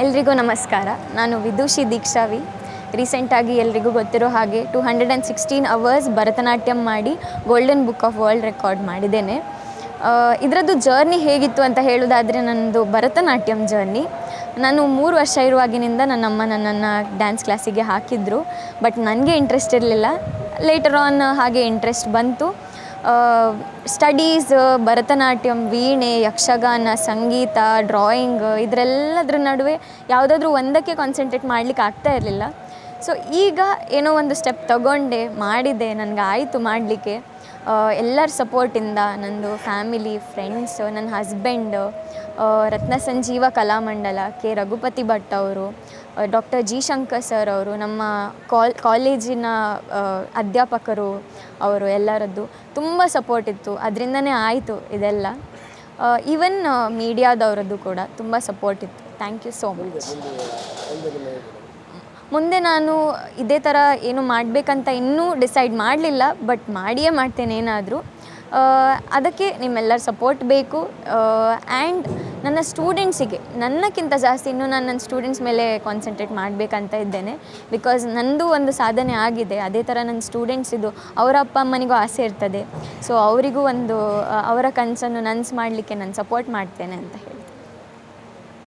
ಎಲ್ರಿಗೂ ನಮಸ್ಕಾರ. ನಾನು ವಿದುಷಿ ದೀಕ್ಷಾವಿ. ರೀಸೆಂಟಾಗಿ ಎಲ್ರಿಗೂ ಗೊತ್ತಿರೋ ಹಾಗೆ 216 ಅವರ್ಸ್ ಭರತನಾಟ್ಯಂ ಮಾಡಿ golden book of world record ಮಾಡಿದ್ದೇನೆ. ಇದರದ್ದು ಜರ್ನಿ ಹೇಗಿತ್ತು ಅಂತ ಹೇಳೋದಾದರೆ, ನನ್ನದು ಭರತನಾಟ್ಯಂ ಜರ್ನಿ. ನಾನು 3 ವರ್ಷ ಇರುವಾಗಿನಿಂದ ನನ್ನಮ್ಮ ನನ್ನನ್ನು ಡ್ಯಾನ್ಸ್ ಕ್ಲಾಸಿಗೆ ಹಾಕಿದ್ರು. ಬಟ್ ನನಗೆ ಇಂಟ್ರೆಸ್ಟ್ ಇರಲಿಲ್ಲ. ಲೇಟರ್ ಆನ್ ಹಾಗೆ ಇಂಟ್ರೆಸ್ಟ್ ಬಂತು. ಸ್ಟಡೀಸ್, ಭರತನಾಟ್ಯಂ, ವೀಣೆ, ಯಕ್ಷಗಾನ, ಸಂಗೀತ, ಡ್ರಾಯಿಂಗ್ ಇದರೆಲ್ಲದ್ರ ನಡುವೆ ಯಾವುದಾದ್ರೂ ಒಂದಕ್ಕೆ ಕಾನ್ಸಂಟ್ರೇಟ್ ಮಾಡಲಿಕ್ಕೆ ಆಗ್ತಾ ಇರಲಿಲ್ಲ. ಸೊ ಈಗ ಏನೋ ಒಂದು ಸ್ಟೆಪ್ ತಗೊಂಡೆ, ಮಾಡಿದೆ, ನನಗೆ ಆಯಿತು ಮಾಡಲಿಕ್ಕೆ. ಎಲ್ಲರ ಸಪೋರ್ಟಿಂದ, ನಂದು ಫ್ಯಾಮಿಲಿ, ಫ್ರೆಂಡ್ಸ್, ನನ್ನ ಹಸ್ಬೆಂಡ್, ರತ್ನ ಸಂಜೀವ ಕಲಾಮಂಡಲ, ಕೆ ರಘುಪತಿ ಭಟ್ ಅವರು, ಡಾಕ್ಟರ್ ಜಿ ಶಂಕರ್ ಸರ್ ಅವರು, ನಮ್ಮ ಕಾಲೇಜಿನ ಅಧ್ಯಾಪಕರು ಅವರು ಎಲ್ಲರದ್ದು ತುಂಬ ಸಪೋರ್ಟ್ ಇತ್ತು. ಅದರಿಂದನೇ ಆಯಿತು ಇದೆಲ್ಲ. ಈವನ್ ಮೀಡಿಯಾದವರದ್ದು ಕೂಡ ತುಂಬ ಸಪೋರ್ಟ್ ಇತ್ತು. Thank you so much. ಮುಂದೆ ನಾನು ಇದೇ ಥರ ಏನು ಮಾಡಬೇಕಂತ ಇನ್ನೂ ಡಿಸೈಡ್ ಮಾಡಲಿಲ್ಲ, ಬಟ್ ಮಾಡಿಯೇ ಮಾಡ್ತೇನೆ ಏನಾದರೂ. ಅದಕ್ಕೆ ನಿಮ್ಮೆಲ್ಲರ ಸಪೋರ್ಟ್ ಬೇಕು. ಆ್ಯಂಡ್ ನನ್ನ ಸ್ಟೂಡೆಂಟ್ಸಿಗೆ ನನ್ನಕ್ಕಿಂತ ಜಾಸ್ತಿ ಇನ್ನೂ ನಾನು ನನ್ನ ಸ್ಟೂಡೆಂಟ್ಸ್ ಮೇಲೆ ಕಾನ್ಸಂಟ್ರೇಟ್ ಮಾಡಬೇಕಂತ ಇದ್ದೇನೆ. ಬಿಕಾಸ್ ನನ್ನದು ಒಂದು ಸಾಧನೆ ಆಗಿದೆ, ಅದೇ ಥರ ನನ್ನ ಸ್ಟೂಡೆಂಟ್ಸಿದು ಅವರ ಅಪ್ಪ ಅಮ್ಮನಿಗೂ ಆಸೆ ಇರ್ತದೆ. ಸೊ ಅವರಿಗೂ ಒಂದು ಅವರ ಕನಸನ್ನು ನನಸು ಮಾಡಲಿಕ್ಕೆ ನಾನು ಸಪೋರ್ಟ್ ಮಾಡ್ತೇನೆ ಅಂತ ಹೇಳಿ.